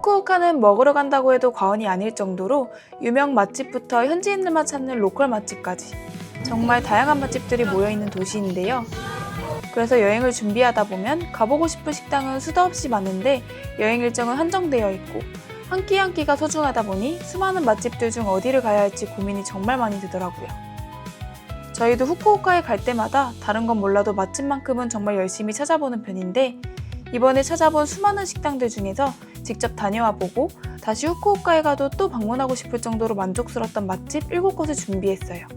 후쿠오카는 먹으러 간다고 해도 과언이 아닐 정도로 유명 맛집부터 현지인들만 찾는 로컬 맛집까지 정말 다양한 맛집들이 모여있는 도시인데요. 그래서 여행을 준비하다 보면 가보고 싶은 식당은 수도 없이 많은데 여행 일정은 한정되어 있고 한 끼 한 끼가 소중하다 보니 수많은 맛집들 중 어디를 가야 할지 고민이 정말 많이 되더라고요. 저희도 후쿠오카에 갈 때마다 다른 건 몰라도 맛집만큼은 정말 열심히 찾아보는 편인데 이번에 찾아본 수많은 식당들 중에서 직접 다녀와 보고 다시 후쿠오카에 가도 또 방문하고 싶을 정도로 만족스러웠던 맛집 7곳을 준비했어요.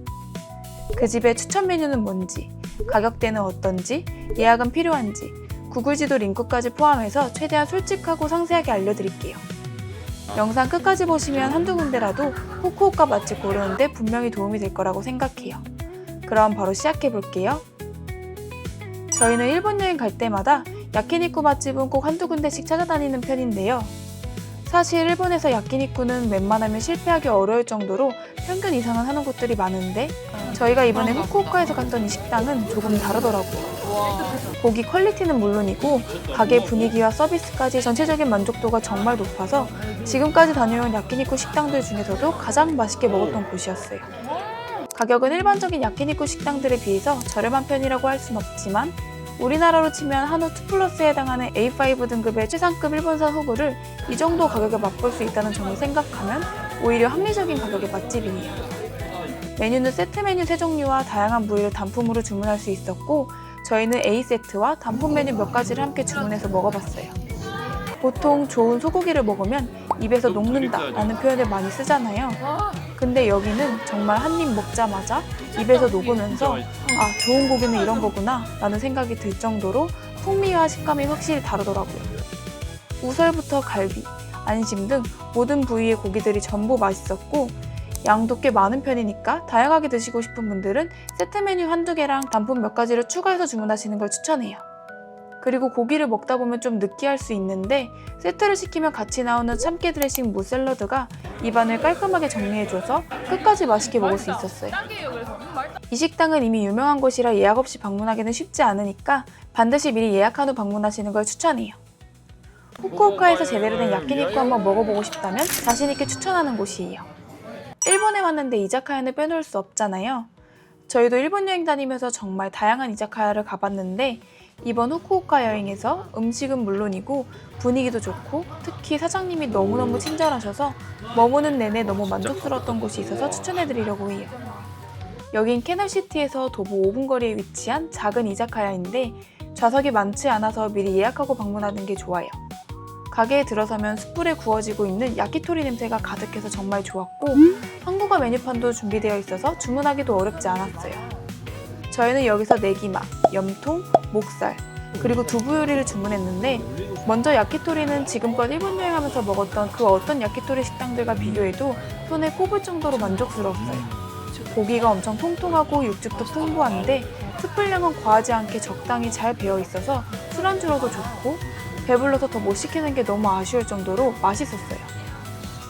그 집의 추천 메뉴는 뭔지, 가격대는 어떤지, 예약은 필요한지, 구글 지도 링크까지 포함해서 최대한 솔직하고 상세하게 알려드릴게요. 영상 끝까지 보시면 한두 군데라도 후쿠오카 맛집 고르는데 분명히 도움이 될 거라고 생각해요. 그럼 바로 시작해볼게요. 저희는 일본 여행 갈 때마다 야키니쿠 맛집은 꼭 한두 군데씩 찾아다니는 편인데요. 사실 일본에서 야키니쿠는 웬만하면 실패하기 어려울 정도로 평균 이상은 하는 곳들이 많은데 저희가 이번에 후쿠오카에서 갔던 이 식당은 조금 다르더라고요. 고기 퀄리티는 물론이고 가게 분위기와 서비스까지 전체적인 만족도가 정말 높아서 지금까지 다녀온 야키니쿠 식당들 중에서도 가장 맛있게 먹었던 곳이었어요. 가격은 일반적인 야키니쿠 식당들에 비해서 저렴한 편이라고 할 순 없지만 우리나라로 치면 한우 2플러스에 해당하는 A5 등급의 최상급 일본산 후구를 이 정도 가격에 맛볼 수 있다는 점을 생각하면 오히려 합리적인 가격의 맛집이네요. 메뉴는 세트 메뉴 3종류와 다양한 부위를 단품으로 주문할 수 있었고 저희는 A세트와 단품 메뉴 몇 가지를 함께 주문해서 먹어봤어요. 보통 좋은 소고기를 먹으면 입에서 녹는다 라는 표현을 많이 쓰잖아요. 근데 여기는 정말 한 입 먹자마자 입에서 녹으면서 좋은 고기는 이런 거구나 라는 생각이 들 정도로 풍미와 식감이 확실히 다르더라고요. 우설부터 갈비, 안심 등 모든 부위의 고기들이 전부 맛있었고 양도 꽤 많은 편이니까 다양하게 드시고 싶은 분들은 세트 메뉴 한두 개랑 단품 몇 가지를 추가해서 주문하시는 걸 추천해요. 그리고 고기를 먹다 보면 좀 느끼할 수 있는데 세트를 시키면 같이 나오는 참깨 드레싱 무 샐러드가 입안을 깔끔하게 정리해줘서 끝까지 맛있게 먹을 수 있었어요. 이 식당은 이미 유명한 곳이라 예약 없이 방문하기는 쉽지 않으니까 반드시 미리 예약한 후 방문하시는 걸 추천해요. 후쿠오카에서 제대로 된 야끼니쿠 한번 먹어보고 싶다면 자신있게 추천하는 곳이에요. 일본에 왔는데 이자카야는 빼놓을 수 없잖아요. 저희도 일본 여행 다니면서 정말 다양한 이자카야를 가봤는데 이번 후쿠오카 여행에서 음식은 물론이고 분위기도 좋고 특히 사장님이 너무너무 친절하셔서 머무는 내내 너무 만족스러웠던 곳이 있어서 추천해드리려고 해요. 여긴 캐널시티에서 도보 5분 거리에 위치한 작은 이자카야인데 좌석이 많지 않아서 미리 예약하고 방문하는 게 좋아요. 가게에 들어서면 숯불에 구워지고 있는 야키토리 냄새가 가득해서 정말 좋았고 한국어 메뉴판도 준비되어 있어서 주문하기도 어렵지 않았어요. 저희는 여기서 네기마, 염통, 목살, 그리고 두부 요리를 주문했는데 먼저 야키토리는 지금껏 일본 여행하면서 먹었던 그 어떤 야키토리 식당들과 비교해도 손에 꼽을 정도로 만족스러웠어요. 고기가 엄청 통통하고 육즙도 풍부한데 숯불량은 과하지 않게 적당히 잘 배어 있어서 술안주로도 좋고 배불러서 더 못 시키는 게 너무 아쉬울 정도로 맛있었어요.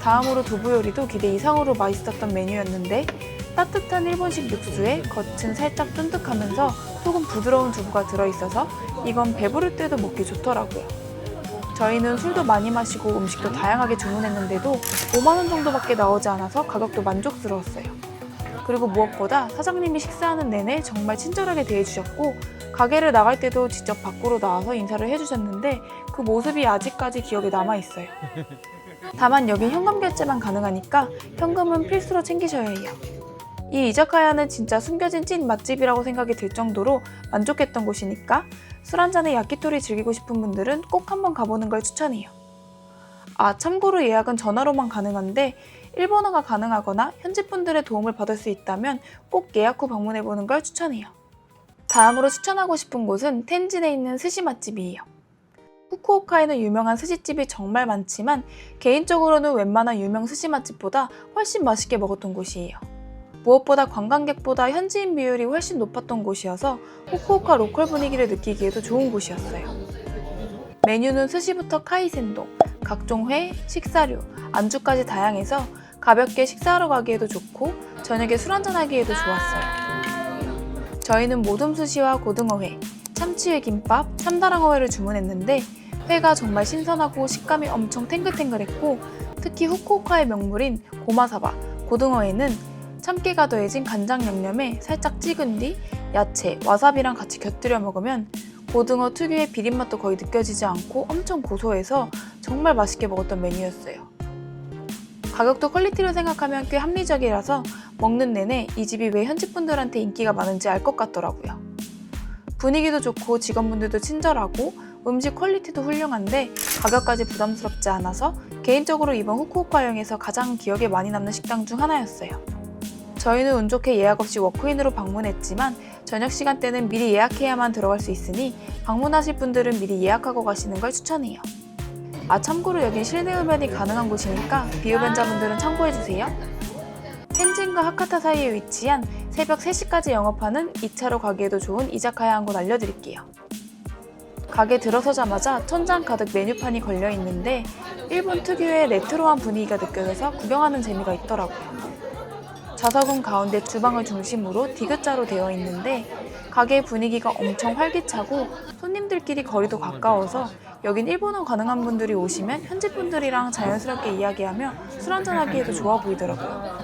다음으로 두부 요리도 기대 이상으로 맛있었던 메뉴였는데 따뜻한 일본식 육수에 겉은 살짝 쫀득하면서 속은 부드러운 두부가 들어있어서 이건 배부를 때도 먹기 좋더라고요. 저희는 술도 많이 마시고 음식도 다양하게 주문했는데도 5만원 정도밖에 나오지 않아서 가격도 만족스러웠어요. 그리고 무엇보다 사장님이 식사하는 내내 정말 친절하게 대해주셨고 가게를 나갈 때도 직접 밖으로 나와서 인사를 해주셨는데 그 모습이 아직까지 기억에 남아있어요. 다만 여긴 현금 결제만 가능하니까 현금은 필수로 챙기셔야 해요. 이 이자카야는 진짜 숨겨진 찐 맛집이라고 생각이 들 정도로 만족했던 곳이니까 술 한잔에 야키토리 즐기고 싶은 분들은 꼭 한번 가보는 걸 추천해요. 참고로 예약은 전화로만 가능한데 일본어가 가능하거나 현지 분들의 도움을 받을 수 있다면 꼭 예약 후 방문해보는 걸 추천해요. 다음으로 추천하고 싶은 곳은 텐진에 있는 스시 맛집이에요. 후쿠오카에는 유명한 스시집이 정말 많지만 개인적으로는 웬만한 유명 스시 맛집보다 훨씬 맛있게 먹었던 곳이에요. 무엇보다 관광객보다 현지인 비율이 훨씬 높았던 곳이어서 후쿠오카 로컬 분위기를 느끼기에도 좋은 곳이었어요. 메뉴는 스시부터 카이센동, 각종 회, 식사류, 안주까지 다양해서 가볍게 식사하러 가기에도 좋고 저녁에 술 한잔하기에도 좋았어요. 저희는 모둠 스시와 고등어회, 참치회 김밥, 참다랑어회를 주문했는데 회가 정말 신선하고 식감이 엄청 탱글탱글했고, 특히 후쿠오카의 명물인 고마사바, 고등어에는 참깨가 더해진 간장 양념에 살짝 찍은 뒤 야채, 와사비랑 같이 곁들여 먹으면 고등어 특유의 비린맛도 거의 느껴지지 않고 엄청 고소해서 정말 맛있게 먹었던 메뉴였어요. 가격도 퀄리티를 생각하면 꽤 합리적이라서 먹는 내내 이 집이 왜 현지분들한테 인기가 많은지 알 것 같더라고요. 분위기도 좋고 직원분들도 친절하고 음식 퀄리티도 훌륭한데 가격까지 부담스럽지 않아서 개인적으로 이번 후쿠오카 여행에서 가장 기억에 많이 남는 식당 중 하나였어요. 저희는 운 좋게 예약 없이 워크인으로 방문했지만 저녁 시간대는 미리 예약해야만 들어갈 수 있으니 방문하실 분들은 미리 예약하고 가시는 걸 추천해요. 참고로 여긴 실내 흡연이 가능한 곳이니까 비흡연자분들은 참고해주세요. 텐진과 하카타 사이에 위치한 새벽 3시까지 영업하는 2차로 가기에도 좋은 이자카야 한 곳 알려드릴게요. 가게 들어서자마자 천장 가득 메뉴판이 걸려있는데 일본 특유의 레트로한 분위기가 느껴져서 구경하는 재미가 있더라고요. 좌석은 가운데 주방을 중심으로 디귿자로 되어 있는데 가게 분위기가 엄청 활기차고 손님들끼리 거리도 가까워서 여긴 일본어 가능한 분들이 오시면 현지 분들이랑 자연스럽게 이야기하며 술 한잔하기에도 좋아 보이더라고요.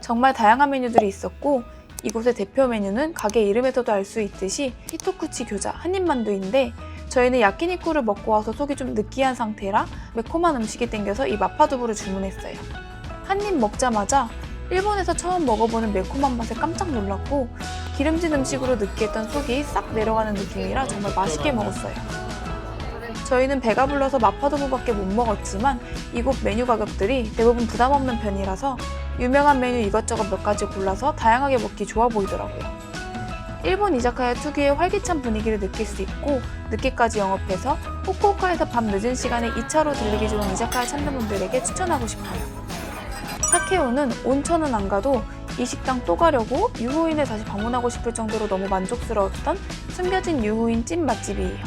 정말 다양한 메뉴들이 있었고 이곳의 대표 메뉴는 가게 이름에서도 알 수 있듯이 히토쿠치 교자 한입만두인데 저희는 야끼니쿠를 먹고 와서 속이 좀 느끼한 상태라 매콤한 음식이 땡겨서 이 마파두부를 주문했어요. 한 입 먹자마자 일본에서 처음 먹어보는 매콤한 맛에 깜짝 놀랐고 기름진 음식으로 느끼했던 속이 싹 내려가는 느낌이라 정말 맛있게 먹었어요. 저희는 배가 불러서 마파두부밖에 못 먹었지만 이곳 메뉴 가격들이 대부분 부담 없는 편이라서 유명한 메뉴 이것저것 몇 가지 골라서 다양하게 먹기 좋아 보이더라고요. 일본 이자카야 특유의 활기찬 분위기를 느낄 수 있고 늦게까지 영업해서 후쿠오카에서 밤 늦은 시간에 2차로 들리기 좋은 이자카야 찾는 분들에게 추천하고 싶어요. 타케오는 온천은 안 가도 이 식당 또 가려고 유후인을 다시 방문하고 싶을 정도로 너무 만족스러웠던 숨겨진 유후인 찐 맛집이에요.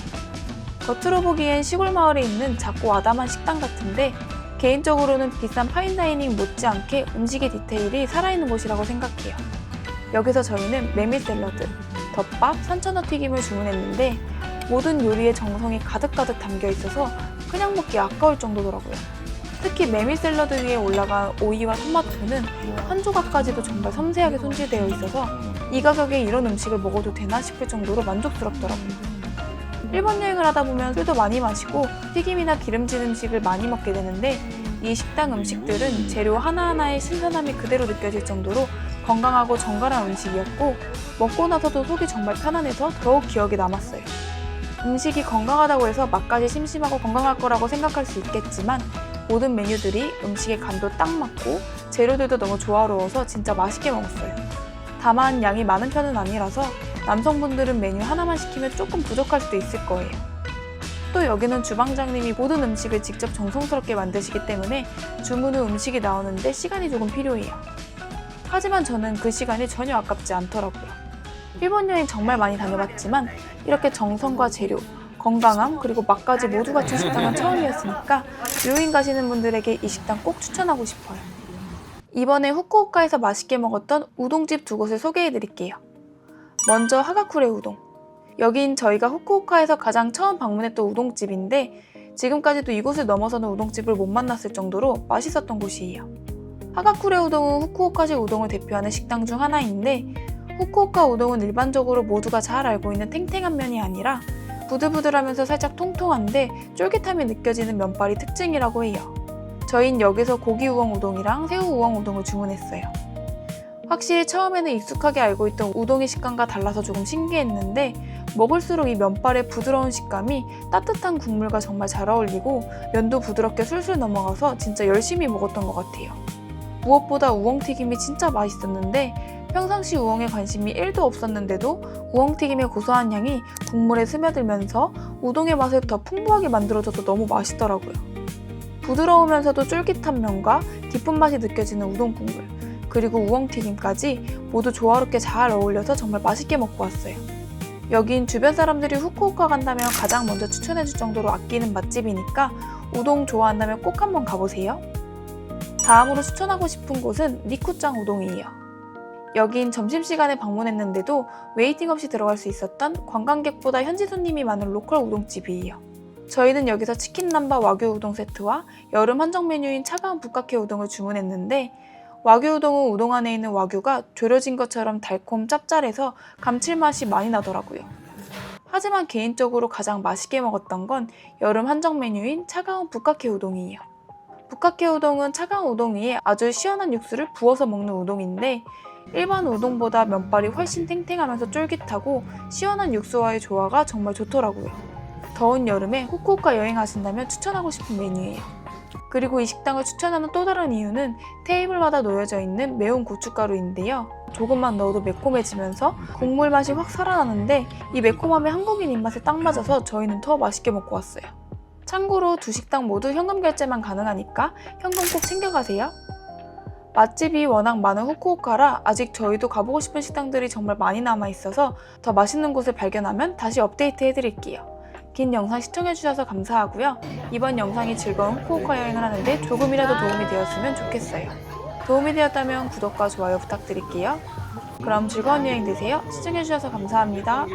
겉으로 보기엔 시골 마을에 있는 작고 아담한 식당 같은데 개인적으로는 비싼 파인다이닝 못지않게 음식의 디테일이 살아있는 곳이라고 생각해요. 여기서 저희는 메밀 샐러드, 덮밥, 산천어 튀김을 주문했는데 모든 요리에 정성이 가득가득 담겨 있어서 그냥 먹기 아까울 정도더라고요. 특히 메밀 샐러드 위에 올라간 오이와 토마토는 한 조각까지도 정말 섬세하게 손질되어 있어서 이 가격에 이런 음식을 먹어도 되나 싶을 정도로 만족스럽더라고요. 일본 여행을 하다 보면 술도 많이 마시고 튀김이나 기름진 음식을 많이 먹게 되는데 이 식당 음식들은 재료 하나하나의 신선함이 그대로 느껴질 정도로 건강하고 정갈한 음식이었고 먹고 나서도 속이 정말 편안해서 더욱 기억에 남았어요. 음식이 건강하다고 해서 맛까지 심심하고 건강할 거라고 생각할 수 있겠지만 모든 메뉴들이 음식의 간도 딱 맞고 재료들도 너무 조화로워서 진짜 맛있게 먹었어요. 다만 양이 많은 편은 아니라서 남성분들은 메뉴 하나만 시키면 조금 부족할 수도 있을 거예요. 또 여기는 주방장님이 모든 음식을 직접 정성스럽게 만드시기 때문에 주문 후 음식이 나오는데 시간이 조금 필요해요. 하지만 저는 그 시간이 전혀 아깝지 않더라고요. 일본 여행 정말 많이 다녀봤지만 이렇게 정성과 재료, 건강함 그리고 맛까지 모두 갖춘 식당은 처음이었으니까 유인 가시는 분들에게 이 식당 꼭 추천하고 싶어요. 이번에 후쿠오카에서 맛있게 먹었던 우동집 두 곳을 소개해드릴게요. 먼저 하가쿠레 우동. 여긴 저희가 후쿠오카에서 가장 처음 방문했던 우동집인데 지금까지도 이곳을 넘어서는 우동집을 못 만났을 정도로 맛있었던 곳이에요. 하가쿠레 우동은 후쿠오카식 우동을 대표하는 식당 중 하나인데 후쿠오카 우동은 일반적으로 모두가 잘 알고 있는 탱탱한 면이 아니라 부들부들하면서 살짝 통통한데 쫄깃함이 느껴지는 면발이 특징이라고 해요. 저희는 여기서 고기 우엉 우동이랑 새우 우엉 우동을 주문했어요. 확실히 처음에는 익숙하게 알고 있던 우동의 식감과 달라서 조금 신기했는데 먹을수록 이 면발의 부드러운 식감이 따뜻한 국물과 정말 잘 어울리고 면도 부드럽게 술술 넘어가서 진짜 열심히 먹었던 것 같아요. 무엇보다 우엉튀김이 진짜 맛있었는데 평상시 우엉에 관심이 1도 없었는데도 우엉튀김의 고소한 향이 국물에 스며들면서 우동의 맛을 더 풍부하게 만들어줘서 너무 맛있더라고요. 부드러우면서도 쫄깃한 면과 깊은 맛이 느껴지는 우동 국물 그리고 우엉튀김까지 모두 조화롭게 잘 어울려서 정말 맛있게 먹고 왔어요. 여긴 주변 사람들이 후쿠오카 간다면 가장 먼저 추천해줄 정도로 아끼는 맛집이니까 우동 좋아한다면 꼭 한번 가보세요. 다음으로 추천하고 싶은 곳은 니쿠짱 우동이에요. 여긴 점심시간에 방문했는데도 웨이팅 없이 들어갈 수 있었던 관광객보다 현지 손님이 많은 로컬 우동집이에요. 저희는 여기서 치킨 남바 와규 우동 세트와 여름 한정 메뉴인 차가운 북카케 우동을 주문했는데 와규 우동은 우동 안에 있는 와규가 졸여진 것처럼 달콤 짭짤해서 감칠맛이 많이 나더라고요. 하지만 개인적으로 가장 맛있게 먹었던 건 여름 한정 메뉴인 차가운 북카케 우동이에요. 북카케 우동은 차가운 우동 위에 아주 시원한 육수를 부어서 먹는 우동인데 일반 우동보다 면발이 훨씬 탱탱하면서 쫄깃하고 시원한 육수와의 조화가 정말 좋더라고요. 더운 여름에 후쿠오카 여행하신다면 추천하고 싶은 메뉴예요. 그리고 이 식당을 추천하는 또 다른 이유는 테이블마다 놓여져 있는 매운 고춧가루인데요. 조금만 넣어도 매콤해지면서 국물 맛이 확 살아나는데 이 매콤함이 한국인 입맛에 딱 맞아서 저희는 더 맛있게 먹고 왔어요. 참고로 두 식당 모두 현금 결제만 가능하니까 현금 꼭 챙겨가세요. 맛집이 워낙 많은 후쿠오카라 아직 저희도 가보고 싶은 식당들이 정말 많이 남아있어서 더 맛있는 곳을 발견하면 다시 업데이트 해드릴게요. 긴 영상 시청해주셔서 감사하고요. 이번 영상이 즐거운 후쿠오카 여행을 하는데 조금이라도 도움이 되었으면 좋겠어요. 도움이 되었다면 구독과 좋아요 부탁드릴게요. 그럼 즐거운 여행 되세요. 시청해주셔서 감사합니다.